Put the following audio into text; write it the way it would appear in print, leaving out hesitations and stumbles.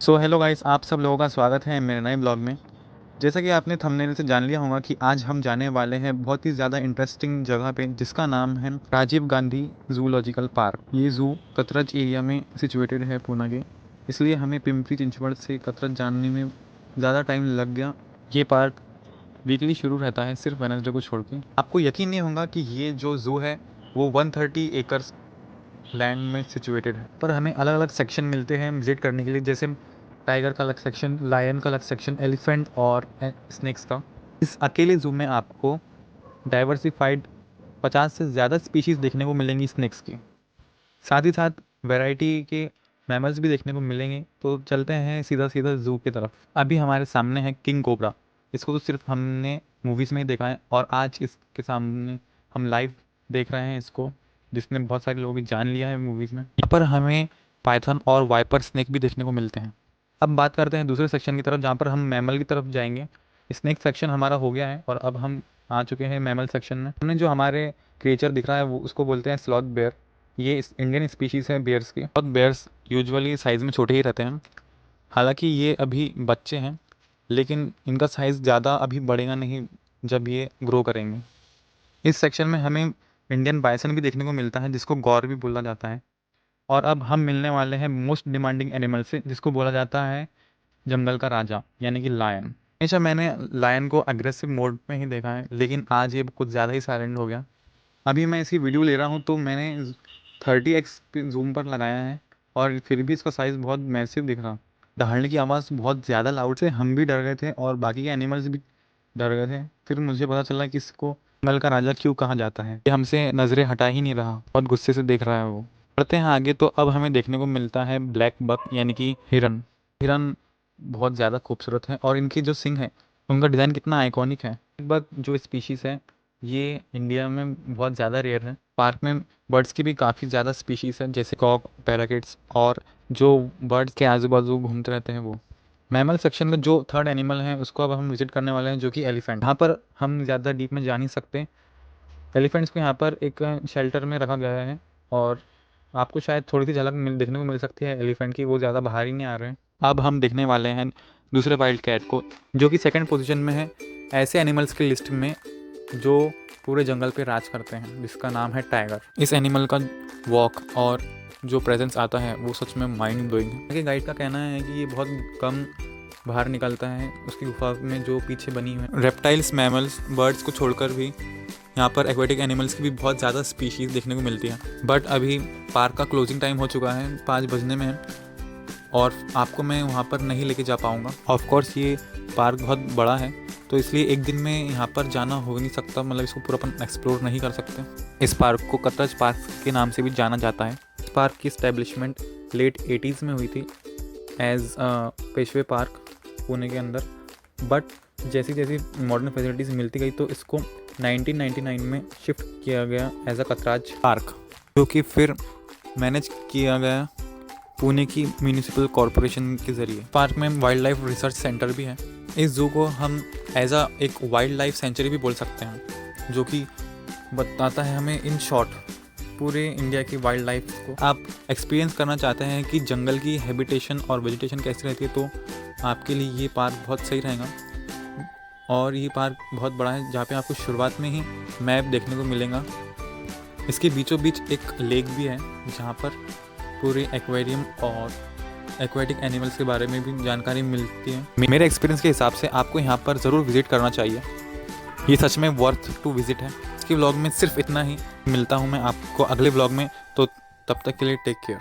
So hello guys, आप सब लोगों का स्वागत है मेरे नए ब्लॉग में। जैसा कि आपने थंबनेल से जान लिया होगा कि आज हम जाने वाले हैं बहुत ही ज़्यादा इंटरेस्टिंग जगह पे, जिसका नाम है राजीव गांधी जूलॉजिकल पार्क। ये ज़ू कतरज एरिया में सिचुएटेड है पूना के, इसलिए हमें पिंपरी चिंचवड़ से कतरज जाने में ज़्यादा टाइम लग गया। ये पार्क वीकली शुरू रहता है, सिर्फ वेडनेसडे को छोड़ के। आपको यकीन नहीं होगा कि ये जो ज़ू है वो 130 एकर्स लैंड में सिचुएटेड है, पर हमें अलग अलग सेक्शन मिलते हैं विजिट करने के लिए, जैसे टाइगर का अलग सेक्शन, लायन का अलग सेक्शन, एलिफेंट और स्नेक्स का। इस अकेले ज़ू में आपको डाइवर्सिफाइड 50 से ज़्यादा स्पीशीज़ देखने को मिलेंगी स्नेक्स की, साथ ही साथ वैरायटी के मैमल्स भी देखने को मिलेंगे। तो चलते हैं सीधा सीधा ज़ू की तरफ। अभी हमारे सामने है किंग कोबरा। इसको तो सिर्फ हमने मूवीज़ में ही देखा है और आज इसके सामने हम लाइव देख रहे हैं इसको, जिसने बहुत सारे लोगों की जान लिया है मूवीज़ में। यहाँ पर हमें पाइथन और वाइपर स्नेक भी देखने को मिलते हैं। अब बात करते हैं दूसरे सेक्शन की तरफ, जहाँ पर हम मैमल की तरफ जाएंगे। स्नेक सेक्शन हमारा हो गया है और अब हम आ चुके हैं मैमल सेक्शन में। हमने जो हमारे क्रिएचर दिख रहा है वो उसको बोलते हैं स्लॉथ बेयर। ये इस इंडियन स्पीशीज़ है बेयर्स की। स्लॉथ बेयर्स यूजुअली साइज़ में छोटे ही रहते हैं, हालांकि ये अभी बच्चे हैं, लेकिन इनका साइज़ ज़्यादा अभी बढ़ेगा नहीं जब ये ग्रो करेंगे। इस सेक्शन में हमें इंडियन बाइसन भी देखने को मिलता है, जिसको गौर भी बोला जाता है। और अब हम मिलने वाले हैं मोस्ट डिमांडिंग एनिमल से, जिसको बोला जाता है जंगल का राजा, यानी कि लायन। हमेशा मैंने लायन को अग्रेसिव मोड में ही देखा है, लेकिन आज ये कुछ ज़्यादा ही साइलेंट हो गया। अभी मैं इसकी वीडियो ले रहा हूँ तो मैंने 30x जूम पर लगाया है और फिर भी इसका साइज़ बहुत मैसिव दिख रहा। दहाड़ने की आवाज़ बहुत ज़्यादा लाउड से हम भी डर गए थे और बाकी के एनिमल्स भी डर गए थे। फिर मुझे पता चला कि इसको जंगल का राजा क्यों कहा जाता है। ये हमसे नज़रें हटा ही नहीं रहा, बहुत गुस्से से देख रहा है वो। बढ़ते हैं आगे तो अब हमें देखने को मिलता है ब्लैक बक, यानी कि हिरन। हिरन बहुत ज़्यादा खूबसूरत है और इनकी जो सिंग है उनका डिज़ाइन कितना आइकॉनिक है। बक जो स्पीशीज़ है ये इंडिया में बहुत ज़्यादा रेयर है। पार्क में बर्ड्स की भी काफ़ी ज़्यादा स्पीशीज़ है, जैसे कॉक, पैराकिट्स और जो बर्ड्स के आजू बाजू घूमते रहते हैं वो। मैमल सेक्शन का जो थर्ड एनिमल है उसको अब हम विजिट करने वाले हैं, जो कि एलिफेंट। यहाँ पर हम ज़्यादा डीप में जा नहीं सकते। एलिफेंट्स को यहाँ पर एक शेल्टर में रखा गया है और आपको शायद थोड़ी सी झलक देखने को मिल सकती है एलिफेंट की, वो ज़्यादा बाहर ही नहीं आ रहे हैं। अब हम देखने वाले हैं दूसरे वाइल्ड कैट को, जो कि सेकंड पोजीशन में है ऐसे एनिमल्स की लिस्ट में जो पूरे जंगल पे राज करते हैं, जिसका नाम है टाइगर। इस एनिमल का वॉक और जो प्रेजेंस आता है वो सच में माइंड ब्लोइंग है। आगे गाइड का कहना है कि ये बहुत कम बाहर निकलता है उसकी गुफा में जो पीछे बनी हुई है। रेप्टाइल्स, मैमल्स, बर्ड्स को छोड़कर भी यहाँ पर एक्वेटिक एनिमल्स की भी बहुत ज़्यादा स्पीशीज़ देखने को मिलती है। बट अभी पार्क का क्लोजिंग टाइम हो चुका है, 5 बजने में है और आपको मैं वहाँ पर नहीं लेके जा पाऊँगा। ऑफकोर्स ये पार्क बहुत बड़ा है तो इसलिए एक दिन में यहाँ पर जाना हो नहीं सकता, मतलब इसको पूरा अपन एक्सप्लोर नहीं कर सकते। इस पार्क को कतरज पार्क के नाम से भी जाना जाता है। इस पार्क की इस्टेब्लिशमेंट लेट 80s में हुई थी एज पेशवे पार्क पुणे के अंदर, बट जैसी जैसी मॉडर्न फैसिलिटीज़ मिलती गई तो इसको 1999 में शिफ्ट किया गया एज अ कतराज पार्क, जो कि फिर मैनेज किया गया पुणे की म्यूनिसिपल कॉरपोरेशन के ज़रिए। पार्क में वाइल्ड लाइफ रिसर्च सेंटर भी है। इस ज़ू को हम एज अ एक वाइल्ड लाइफ सेंचुरी भी बोल सकते हैं, जो कि बताता है हमें इन शॉर्ट पूरे इंडिया की वाइल्ड लाइफ को। आप एक्सपीरियंस करना चाहते हैं कि जंगल की हैबिटेशन और वेजिटेशन कैसी रहती है, तो आपके लिए ये पार्क बहुत सही रहेगा। और ये पार्क बहुत बड़ा है, जहाँ पे आपको शुरुआत में ही मैप देखने को मिलेगा। इसके बीचों बीच एक लेक भी है, जहाँ पर पूरे एक्वेरियम और एक्वेटिक एनिमल्स के बारे में भी जानकारी मिलती है। मेरे एक्सपीरियंस के हिसाब से आपको यहाँ पर ज़रूर विज़िट करना चाहिए, ये सच में वर्थ टू विज़िट है। इसके व्लॉग में सिर्फ इतना ही। मिलता हूँ मैं आपको अगले व्लॉग में, तो तब तक के लिए टेक केयर।